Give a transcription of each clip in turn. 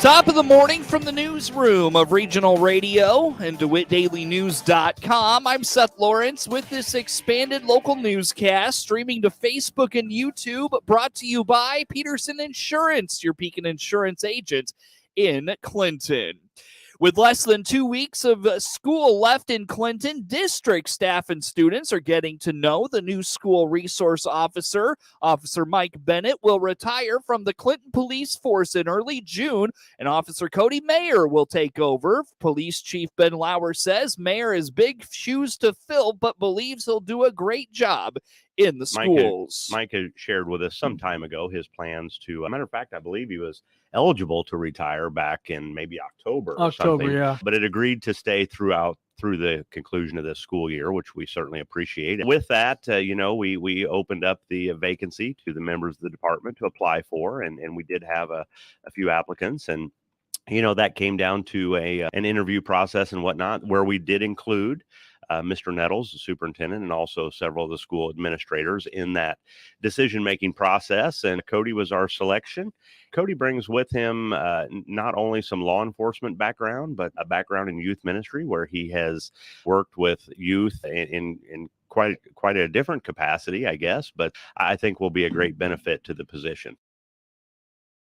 Top of the morning from the newsroom of Regional Radio and DeWittDailyNews.com. I'm Seth Lawrence with this expanded local newscast streaming to Facebook and YouTube, brought to you by Peterson Insurance, your Pekin Insurance agent in Clinton. With less than 2 weeks of school left in Clinton, district staff and students are getting to know the new school resource officer. Officer Mike Bennett will retire from the Clinton Police Force in early June, and Officer Cody Mayer will take over. Police Chief Ben Lauer says Mayer has big shoes to fill, but believes he'll do a great job in the schools. Mike had shared with us some time ago his plans to, a matter of fact, I believe he was eligible to retire back in maybe October or something, yeah. But it agreed to stay through the conclusion of this school year, which we certainly appreciate. And with that, we opened up the vacancy to the members of the department to apply for, and we did have a few applicants, and that came down to an interview process and whatnot, where we did include Mr. Nettles, the superintendent, and also several of the school administrators in that decision-making process. And Cody was our selection. Cody brings with him not only some law enforcement background, but a background in youth ministry, where he has worked with youth in quite a different capacity, I guess. But I think will be a great benefit to the position.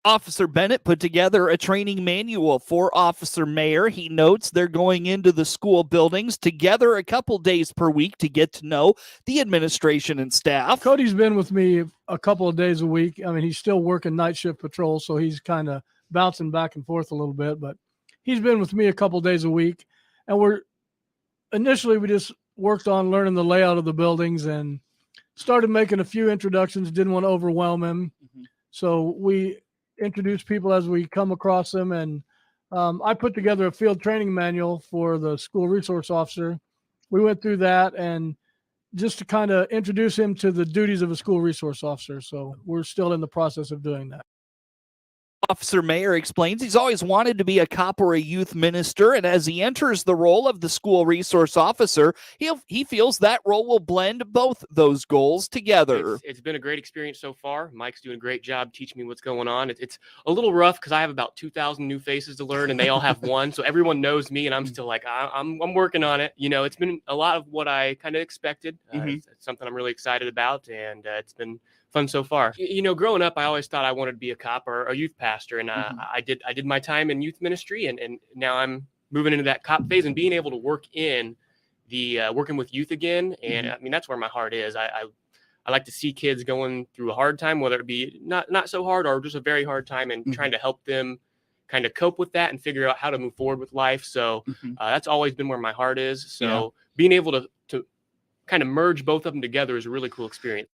Officer Bennett put together a training manual for Officer Mayer. He notes they're going into the school buildings together a couple days per week to get to know the administration and staff. Cody's been with me a couple of days a week. I mean, he's still working night shift patrol, so he's kind of bouncing back and forth a little bit, but he's been with me a couple of days a week. And initially we just worked on learning the layout of the buildings and started making a few introductions, didn't want to overwhelm him. Mm-hmm. So we introduce people as we come across them, and I put together a field training manual for the school resource officer. We went through that, and just to kind of introduce him to the duties of a school resource officer. So we're still in the process of doing that. Officer Mayer explains he's always wanted to be a cop or a youth minister, and as he enters the role of the school resource officer, he feels that role will blend both those goals together. It's been a great experience so far. Mike's doing a great job teaching me what's going on. It's a little rough because I have about 2,000 new faces to learn, and they all have one, so everyone knows me, and I'm still like, I'm working on it. It's been a lot of what I kind of expected. It's something I'm really excited about, and it's been fun so far. Growing up, I always thought I wanted to be a cop or a youth pastor, and I did my time in youth ministry, and now I'm moving into that cop phase and being able to work in the working with youth again. And I mean, that's where my heart is. I like to see kids going through a hard time, whether it be not so hard or just a very hard time, and trying to help them kind of cope with that and figure out how to move forward with life. So that's always been where my heart is. So being able to kind of merge both of them together is a really cool experience.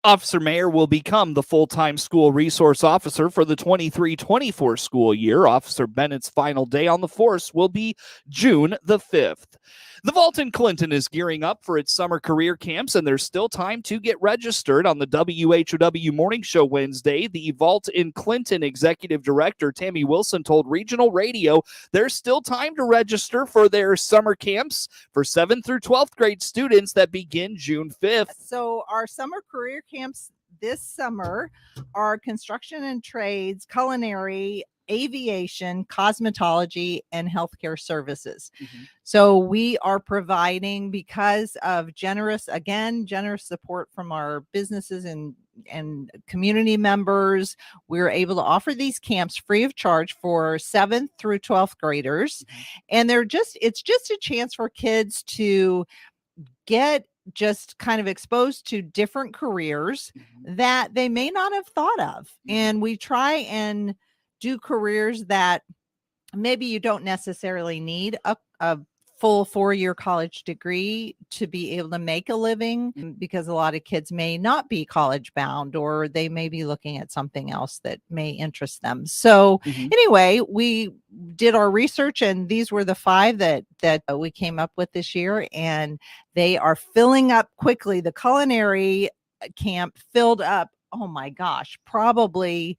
Officer Mayer will become the full-time school resource officer for the 23-24 school year. Officer Bennett's final day on the force will be June the 5th. The Vault in Clinton is gearing up for its summer career camps, and there's still time to get registered. On the WHOW Morning Show Wednesday, the Vault in Clinton Executive Director Tammy Wilson told Regional Radio there's still time to register for their summer camps for 7th through 12th grade students that begin June 5th. So our summer career camps this summer are construction and trades, culinary, aviation, cosmetology, and healthcare services. So we are providing, because of generous support from our businesses and community members, we're able to offer these camps free of charge for 7th through 12th graders. And it's just a chance for kids to get just kind of exposed to different careers that they may not have thought of. And we try and do careers that maybe you don't necessarily need a full 4-year college degree to be able to make a living, because a lot of kids may not be college bound, or they may be looking at something else that may interest them. So anyway, we did our research, and these were the 5 that we came up with this year, and they are filling up quickly. The culinary camp filled up, oh my gosh, probably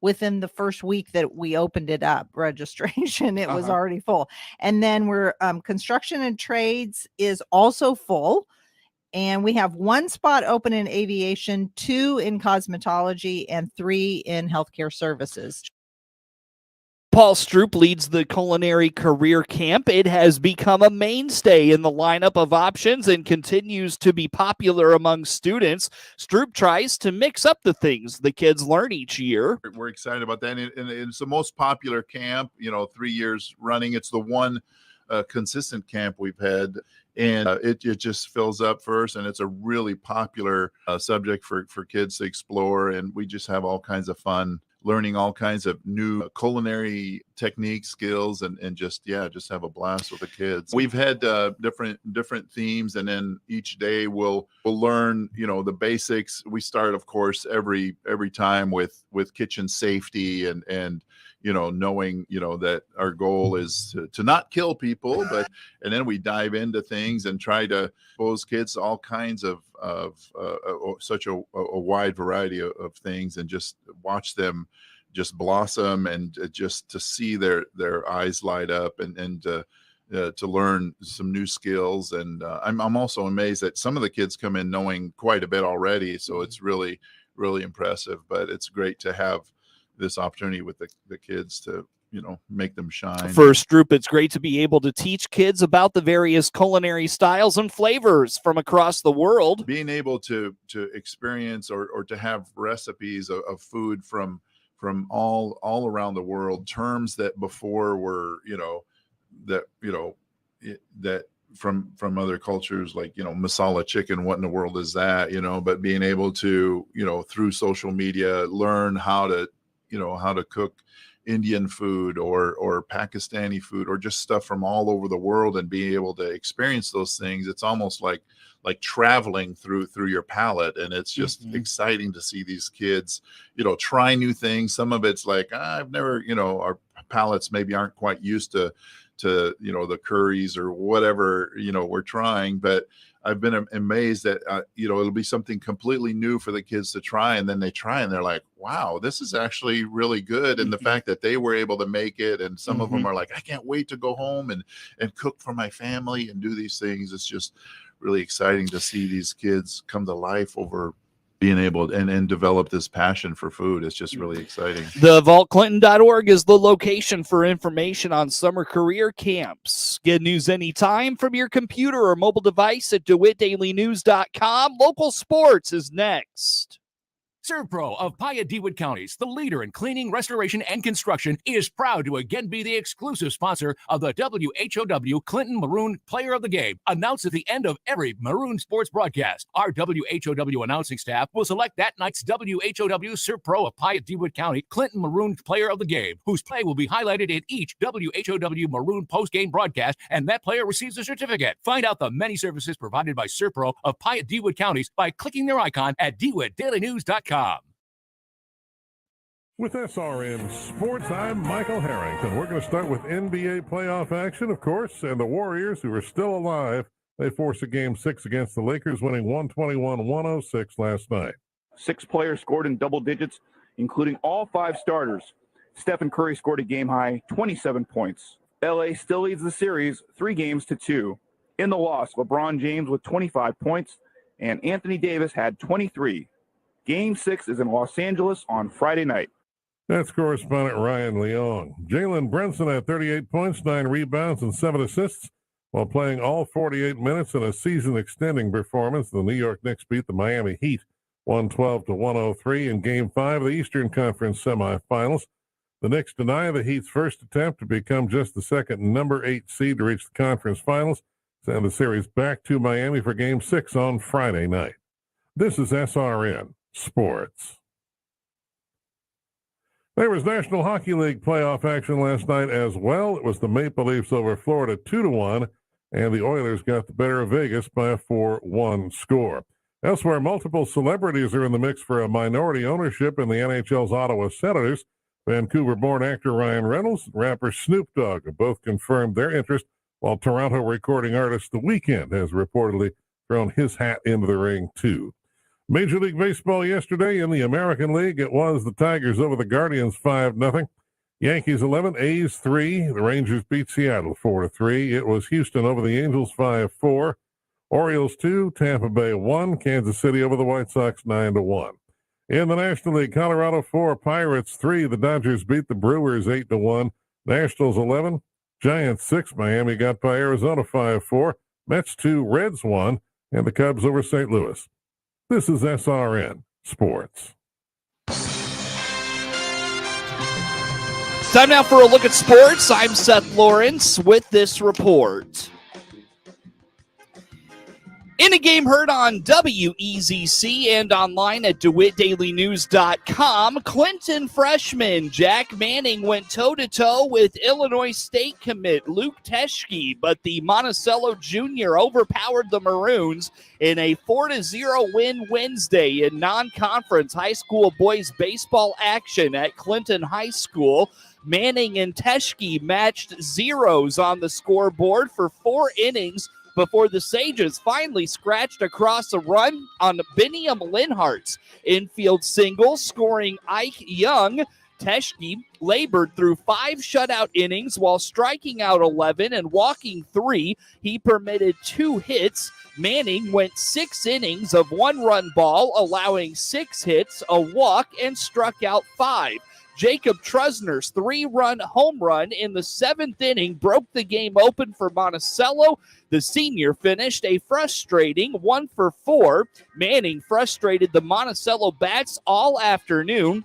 within the first week that we opened it up, registration, it was already full. And then we're construction and trades is also full. And we have 1 spot open in aviation, 2 in cosmetology, and 3 in healthcare services. Paul Stroop leads the Culinary Career Camp. It has become a mainstay in the lineup of options and continues to be popular among students. Stroop tries to mix up the things the kids learn each year. We're excited about that. And it's the most popular camp, 3 years running. It's the one consistent camp we've had. And it just fills up first. And it's a really popular subject for kids to explore. And we just have all kinds of fun learning all kinds of new culinary techniques, skills, and just have a blast with the kids. We've had different themes, and then each day we'll learn, the basics. We start, of course, every time with kitchen safety and knowing, that our goal is to not kill people, and then we dive into things and try to expose kids to all kinds of such a wide variety of things, and just watch them just blossom, and just to see their eyes light up, and to learn some new skills. And I'm also amazed that some of the kids come in knowing quite a bit already. So it's really, really impressive, but it's great to have this opportunity with the kids to make them shine. For Stroop, it's great to be able to teach kids about the various culinary styles and flavors from across the world. Being able to experience or to have recipes of food from all around the world, terms that before were that from other cultures, like masala chicken, what in the world is that, but being able to through social media learn how to cook Indian food or Pakistani food, or just stuff from all over the world, and being able to experience those things. It's almost like traveling through your palate, and it's just exciting to see these kids try new things. Some of it's like, I've never, our palates maybe aren't quite used to the curries or whatever we're trying, but I've been amazed that it'll be something completely new for the kids to try, and then they try and they're like, wow, this is actually really good. And the fact that they were able to make it, and some of them are like, I can't wait to go home and cook for my family and do these things. It's just really exciting to see these kids come to life over being able and develop this passion for food. It's just really exciting. The vaultclinton.org is the location for information on summer career camps. Get news anytime from your computer or mobile device at DeWittDailyNews.com. Local sports is next. ServPro of Piatt-DeWitt counties, the leader in cleaning, restoration, and construction, is proud to again be the exclusive sponsor of the WHOW Clinton Maroon Player of the Game, announced at the end of every Maroon sports broadcast. Our WHOW announcing staff will select that night's WHOW ServPro of Piatt-DeWitt County Clinton Maroon Player of the Game, whose play will be highlighted in each WHOW Maroon post-game broadcast, and that player receives a certificate. Find out the many services provided by ServPro of Piatt-DeWitt counties by clicking their icon at DeWittDailyNews.com. With SRN Sports, I'm Michael Harrington. We're going to start with NBA playoff action, of course, and the Warriors, who are still alive, they forced a Game 6 against the Lakers, winning 121-106 last night. 6 players scored in double digits, including all 5 starters. Stephen Curry scored a game-high 27 points. LA still leads the series 3-2. In the loss, LeBron James with 25 points, and Anthony Davis had 23. Game 6 is in Los Angeles on Friday night. That's correspondent Ryan Leong. Jalen Brunson had 38 points, 9 rebounds, and 7 assists while playing all 48 minutes in a season-extending performance. The New York Knicks beat the Miami Heat 112-103 in Game 5 of the Eastern Conference semifinals. The Knicks deny the Heat's first attempt to become just the second number 8 seed to reach the conference finals. Send the series back to Miami for Game 6 on Friday night. This is SRN Sports. There was National Hockey League playoff action last night as well. It was the Maple Leafs over Florida 2-1, and the Oilers got the better of Vegas by a 4-1 score. Elsewhere, multiple celebrities are in the mix for a minority ownership in the NHL's Ottawa Senators. Vancouver-born actor Ryan Reynolds and rapper Snoop Dogg have both confirmed their interest, while Toronto recording artist The Weeknd has reportedly thrown his hat into the ring too. Major League Baseball yesterday in the American League, it was the Tigers over the Guardians 5-0. Yankees 11, A's 3. The Rangers beat Seattle 4-3. It was Houston over the Angels 5-4. Orioles 2, Tampa Bay 1. Kansas City over the White Sox 9-1. In the National League, Colorado 4, Pirates 3. The Dodgers beat the Brewers 8-1. Nationals 11, Giants 6. Miami got by Arizona 5-4. Mets 2, Reds 1, and the Cubs over St. Louis. This is SRN Sports. Time now for a look at sports. I'm Seth Lawrence with this report. In a game heard on WEZC and online at DeWittDailyNews.com, Clinton freshman Jack Manning went toe-to-toe with Illinois State commit Luke Teschke, but the Monticello Junior overpowered the Maroons in a 4-0 win Wednesday in non-conference high school boys baseball action at Clinton High School. Manning and Teschke matched zeros on the scoreboard for 4 innings before the Sages finally scratched across a run on Biniam Linhart's infield single, scoring Ike Young. Teschke labored through 5 shutout innings while striking out 11 and walking 3. He permitted 2 hits. Manning went 6 innings of 1-run ball, allowing 6 hits, a walk, and struck out 5. Jacob Trusner's 3-run home run in the 7th inning broke the game open for Monticello. The senior finished a frustrating 1-for-4. Manning frustrated the Monticello bats all afternoon.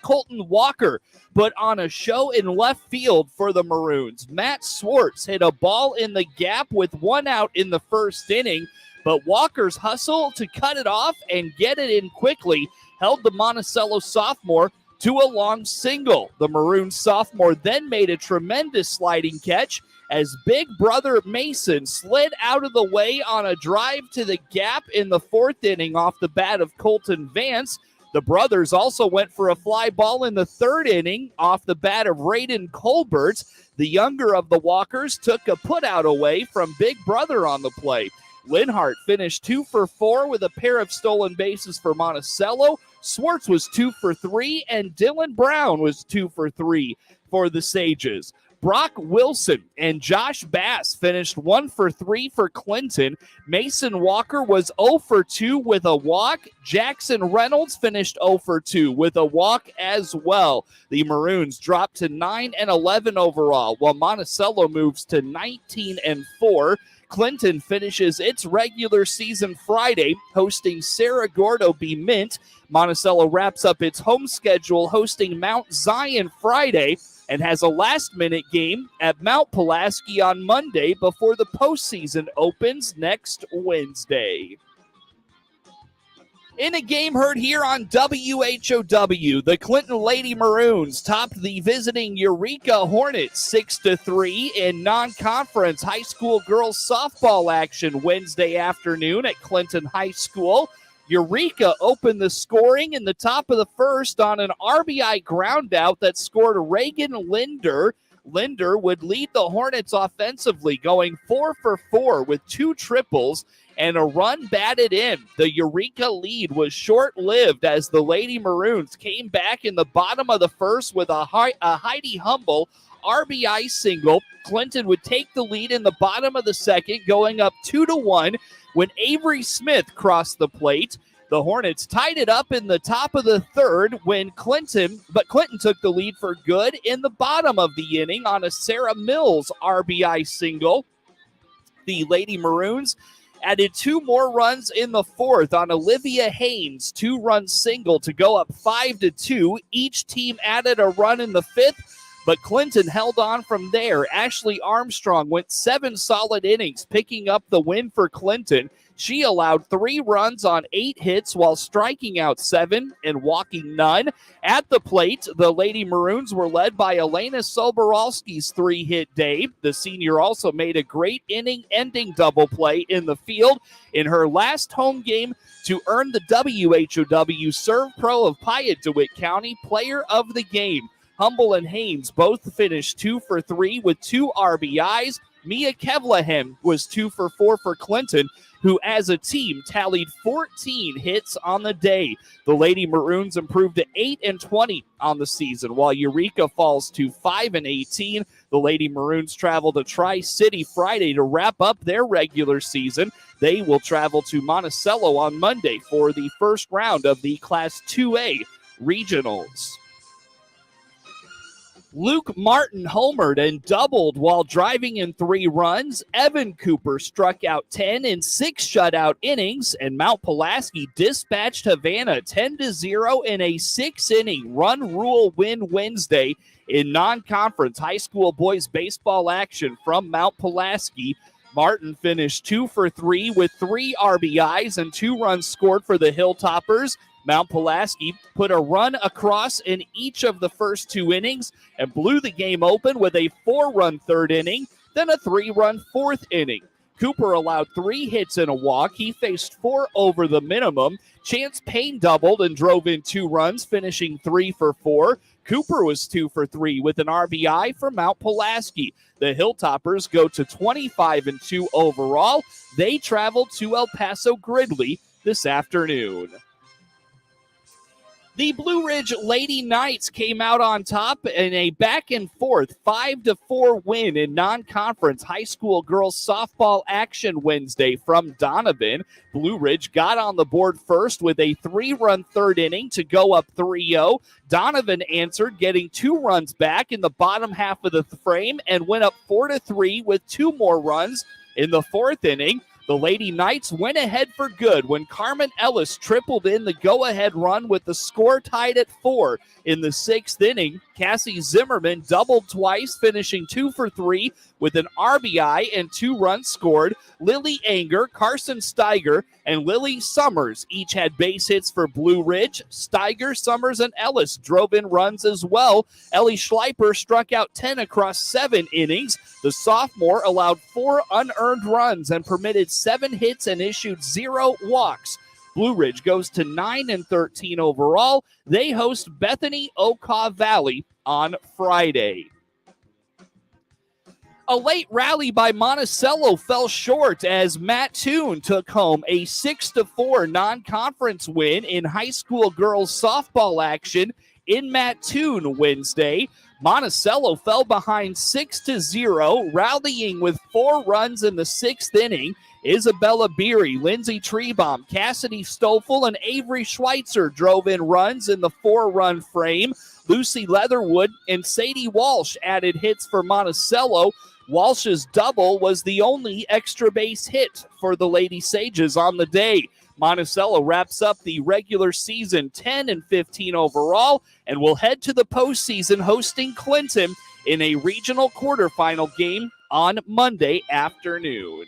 Colton Walker put on a show in left field for the Maroons. Matt Swartz hit a ball in the gap with 1 out in the 1st inning, but Walker's hustle to cut it off and get it in quickly held the Monticello sophomore to a long single. The Maroon sophomore then made a tremendous sliding catch as big brother Mason slid out of the way on a drive to the gap in the 4th inning off the bat of Colton Vance. The brothers also went for a fly ball in the 3rd inning off the bat of Raiden Colbert. The younger of the Walkers took a putout away from big brother on the play. Linhart finished 2-for-4 with a pair of stolen bases for Monticello. Swartz was 2-for-3, and Dylan Brown was 2-for-3 for the Sages. Brock Wilson and Josh Bass finished 1-for-3 for Clinton. Mason Walker was 0-for-2 with a walk. Jackson Reynolds finished 0-for-2 with a walk as well. The Maroons dropped to 9-11 overall, while Monticello moves to 19-4. Clinton finishes its regular season Friday, hosting Cerro Gordo B. Mint. Monticello wraps up its home schedule hosting Mount Zion Friday and has a last-minute game at Mount Pulaski on Monday before the postseason opens next Wednesday. In a game heard here on WHOW, the Clinton Lady Maroons topped the visiting Eureka Hornets 6-3 in non-conference high school girls softball action Wednesday afternoon at Clinton High School. Eureka opened the scoring in the top of the 1st on an RBI groundout that scored Reagan Linder. Linder would lead the Hornets offensively, going 4-for-4 with 2 triples and a run batted in. The Eureka lead was short-lived as the Lady Maroons came back in the bottom of the 1st with a Heidi Humble RBI single. Clinton would take the lead in the bottom of the 2nd, going up 2-1 when Avery Smith crossed the plate. The Hornets tied it up in the top of the 3rd when Clinton took the lead for good in the bottom of the inning on a Sarah Mills RBI single. The Lady Maroons added 2 more runs in the 4th on Olivia Haynes' 2-run single to go up 5-2. Each team added a run in the 5th, but Clinton held on from there. Ashley Armstrong went 7 solid innings, picking up the win for Clinton. She allowed 3 runs on 8 hits while striking out 7 and walking none. At the plate, the Lady Maroons were led by Elena Soboralski's 3-hit day. The senior also made a great inning-ending double play in the field in her last home game to earn the WHOW Serve Pro of Piatt-DeWitt County Player of the Game. Humble and Haynes both finished 2-for-3 with 2 RBIs. Mia Kevlahem was 2 for 4 for Clinton, who as a team tallied 14 hits on the day. The Lady Maroons improved to 8-20 on the season, while Eureka falls to 5-18. The Lady Maroons travel to Tri-City Friday to wrap up their regular season. They will travel to Monticello on Monday for the first round of the Class 2A regionals. Luke Martin homered and doubled while driving in 3 runs. Evan Cooper struck out 10 in 6 shutout innings, and Mount Pulaski dispatched Havana 10-0 in a 6-inning run rule win Wednesday in non-conference high school boys baseball action from Mount Pulaski. Martin finished 2 for 3 with 3 RBIs and 2 runs scored for the Hilltoppers. Mount Pulaski put a run across in each of the first 2 innings and blew the game open with a 4-run 3rd inning, then a 3-run 4th inning. Cooper allowed 3 hits and a walk. He faced 4 over the minimum. Chance Payne doubled and drove in 2 runs, finishing 3 for 4. Cooper was 2 for 3 with an RBI for Mount Pulaski. The Hilltoppers go to 25-2 overall. They travel to El Paso Gridley this afternoon. The Blue Ridge Lady Knights came out on top in a back-and-forth 5-4 win in non-conference high school girls softball action Wednesday from Donovan. Blue Ridge got on the board first with a 3-run 3rd inning to go up 3-0. Donovan answered, getting 2 runs back in the bottom half of the frame and went up 4-3 with 2 more runs in the 4th inning. The Lady Knights went ahead for good when Carmen Ellis tripled in the go-ahead run with the score tied at 4. In the 6th inning, Cassie Zimmerman doubled twice, finishing 2 for 3 with an RBI and 2 runs scored. Lily Anger, Carson Steiger, and Lily Summers each had base hits for Blue Ridge. Steiger, Summers, and Ellis drove in runs as well. Ellie Schleiper struck out 10 across 7 innings. The sophomore allowed 4 unearned runs and permitted 7 hits and issued 0 walks. Blue Ridge goes to 9-13 overall. They host Bethany Okaw Valley on Friday. A late rally by Monticello fell short as Matt Toon took home a 6-4 non-conference win in high school girls softball action in Mattoon Wednesday. Monticello fell behind 6-0, rallying with 4 runs in the 6th inning. Isabella Beery, Lindsay Treebaum, Cassidy Stoffel, and Avery Schweitzer drove in runs in the 4-run frame. Lucy Leatherwood and Sadie Walsh added hits for Monticello. Walsh's double was the only extra base hit for the Lady Sages on the day. Monticello wraps up the regular season 10-15 overall and will head to the postseason hosting Clinton in a regional quarterfinal game on Monday afternoon.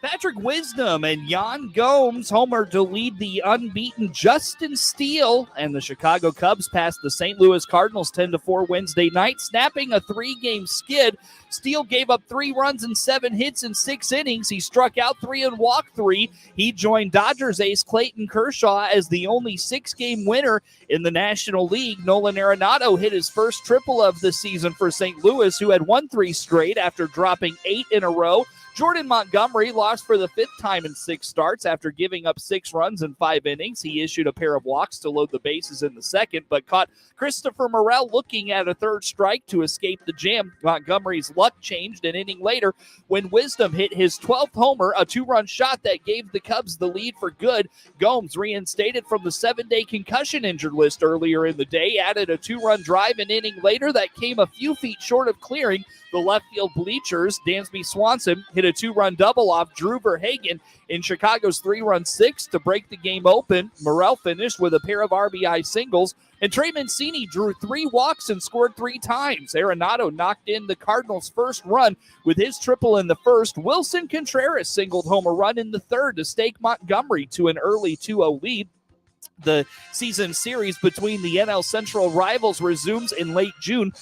Patrick Wisdom and Jan Gomes homered to lead the unbeaten Justin Steele, and the Chicago Cubs passed the St. Louis Cardinals 10-4 Wednesday night, snapping a 3-game skid. Steele gave up 3 runs and 7 hits in 6 innings. He struck out 3 and walked 3. He joined Dodgers ace Clayton Kershaw as the only 6-game winner in the National League. Nolan Arenado hit his first triple of the season for St. Louis, who had won 3 straight after dropping 8 in a row. Jordan Montgomery lost for the 5th time in 6 starts after giving up 6 runs in 5 innings. He issued a pair of walks to load the bases in the 2nd, but caught Christopher Morel looking at a 3rd strike to escape the jam. Montgomery's luck changed an inning later when Wisdom hit his 12th homer, a 2-run shot that gave the Cubs the lead for good. Gomes, reinstated from the 7-day concussion injured list earlier in the day, added a 2-run drive an inning later that came a few feet short of clearing the left field bleachers. Dansby Swanson hit a 2-run double off Drew Verhagen in Chicago's 3-run 6 to break the game open. Morel finished with a pair of RBI singles, and Trey Mancini drew 3 walks and scored 3 times. Arenado knocked in the Cardinals' first run with his triple in the 1st. Wilson Contreras singled home a run in the 3rd to stake Montgomery to an early 2-0 lead. The season series between the NL Central rivals resumes in late June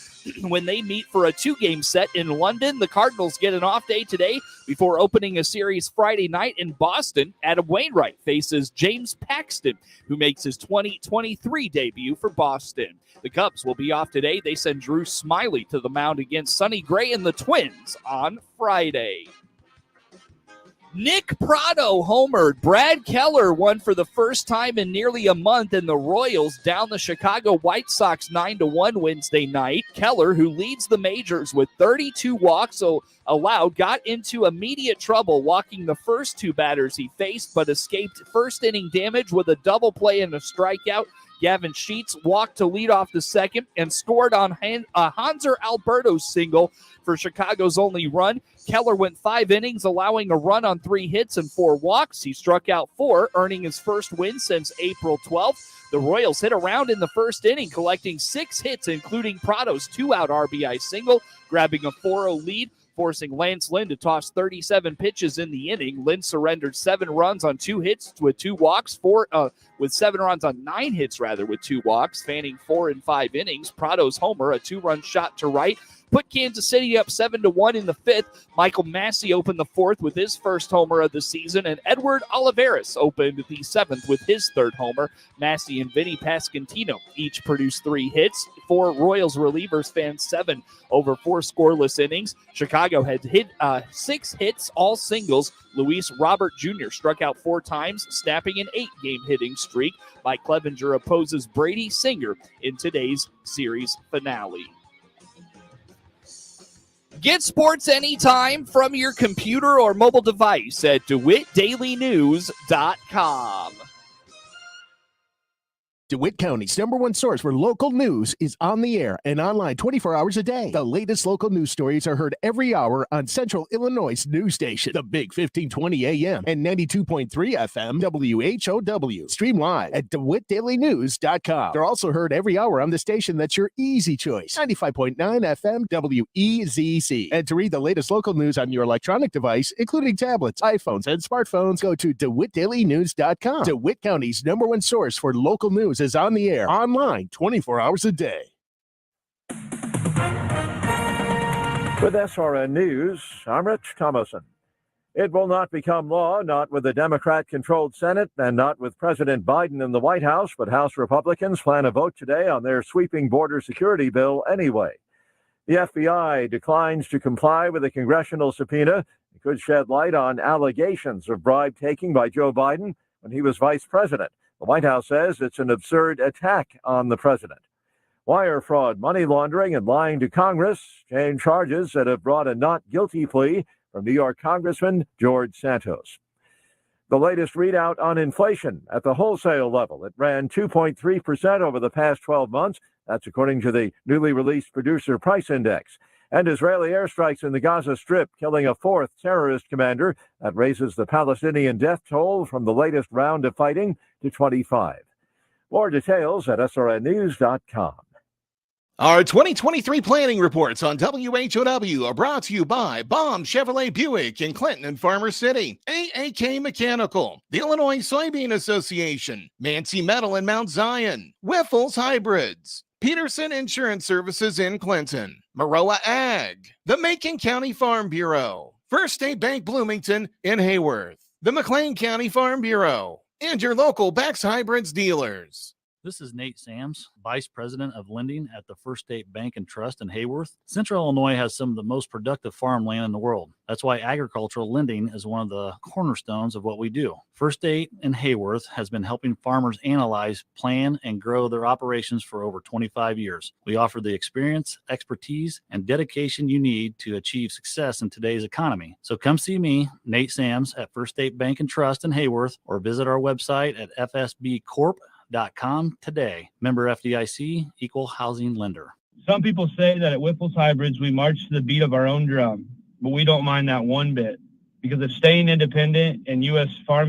when they meet for a 2-game set in London. The Cardinals get an off day today before opening a series Friday night in Boston. Adam Wainwright faces James Paxton, who makes his 2023 debut for Boston. The Cubs will be off today. They send Drew Smiley to the mound against Sonny Gray and the Twins on Friday. Nick Prado homered. Brad Keller won for the first time in nearly a month, and the Royals down the Chicago White Sox 9-1 Wednesday night. Keller, who leads the majors with 32 walks allowed, got into immediate trouble walking the first 2 batters he faced, but escaped first-inning damage with a double play and a strikeout. Gavin Sheets walked to lead off the second and scored on Hanser Alberto's single for Chicago's only run. Keller went 5 innings, allowing a run on 3 hits and 4 walks. He struck out 4, earning his first win since April 12th. The Royals hit around in the first inning, collecting 6 hits, including Prado's 2-out RBI single, grabbing a 4-0 lead, forcing Lance Lynn to toss 37 pitches in the inning. Lynn surrendered 7 runs on 2 hits with 2 walks, with 7 runs on 9 hits with 2 walks, fanning 4 and 5 innings. Prado's homer, a 2-run shot to right, put Kansas City up 7-1 in the 5th. Michael Massey opened the 4th with his first homer of the season, and Edward Olivares opened the 7th with his 3rd homer. Massey and Vinny Pasquantino each produced 3 hits. 4 Royals relievers fanned 7 over 4 scoreless innings. Chicago had hit 6 hits, all singles. Luis Robert Jr. struck out 4 times, snapping an 8-game hitting streak. Mike Clevenger opposes Brady Singer in today's series finale. Get sports anytime from your computer or mobile device at DeWittDailyNews.com. DeWitt County's #1 source for local news is on the air and online 24 hours a day. The latest local news stories are heard every hour on Central Illinois' news station, the Big 1520 AM and 92.3 FM WHOW. Stream live at DeWittDailyNews.com. They're also heard every hour on the station that's your easy choice, 95.9 FM WEZC. And to read the latest local news on your electronic device, including tablets, iPhones, and smartphones, go to DeWittDailyNews.com. DeWitt County's #1 source for local news is on the air, online 24 hours a day. With SRN News, I'm Rich Thomason. It will not become law, not with the Democrat-controlled Senate and not with President Biden in the White House, but House Republicans plan to vote today on their sweeping border security bill anyway. The FBI declines to comply with a congressional subpoena. It could shed light on allegations of bribe-taking by Joe Biden when he was vice president. The White House says it's an absurd attack on the president. Wire fraud, money laundering, and lying to Congress change charges that have brought a not guilty plea from New York Congressman George Santos. The latest readout on inflation at the wholesale level. It ran 2.3% over the past 12 months. That's according to the newly released Producer Price Index. And Israeli airstrikes in the Gaza Strip, killing a 4th terrorist commander. That raises the Palestinian death toll from the latest round of fighting to 25. More details at srnnews.com. Our 2023 planning reports on WHOW are brought to you by Baum Chevrolet Buick in Clinton and Farmer City, AAK Mechanical, the Illinois Soybean Association, Mancy Metal in Mount Zion, Wiffles Hybrids, Peterson Insurance Services in Clinton, Maroa Ag, the Macon County Farm Bureau, First State Bank Bloomington in Hayworth, the McLean County Farm Bureau, and your local Bex Hybrids dealers. This is Nate Sams, Vice President of Lending at the First State Bank and Trust in Hayworth. Central Illinois has some of the most productive farmland in the world. That's why agricultural lending is one of the cornerstones of what we do. First State in Hayworth has been helping farmers analyze, plan, and grow their operations for over 25 years. We offer the experience, expertise, and dedication you need to achieve success in today's economy. So come see me, Nate Sams, at First State Bank and Trust in Hayworth, or visit our website at fsbcorp.com today. Member FDIC, equal housing lender. Some people say that at Wiffles Hybrids, we march to the beat of our own drum, but we don't mind that one bit because of staying independent and U.S. farm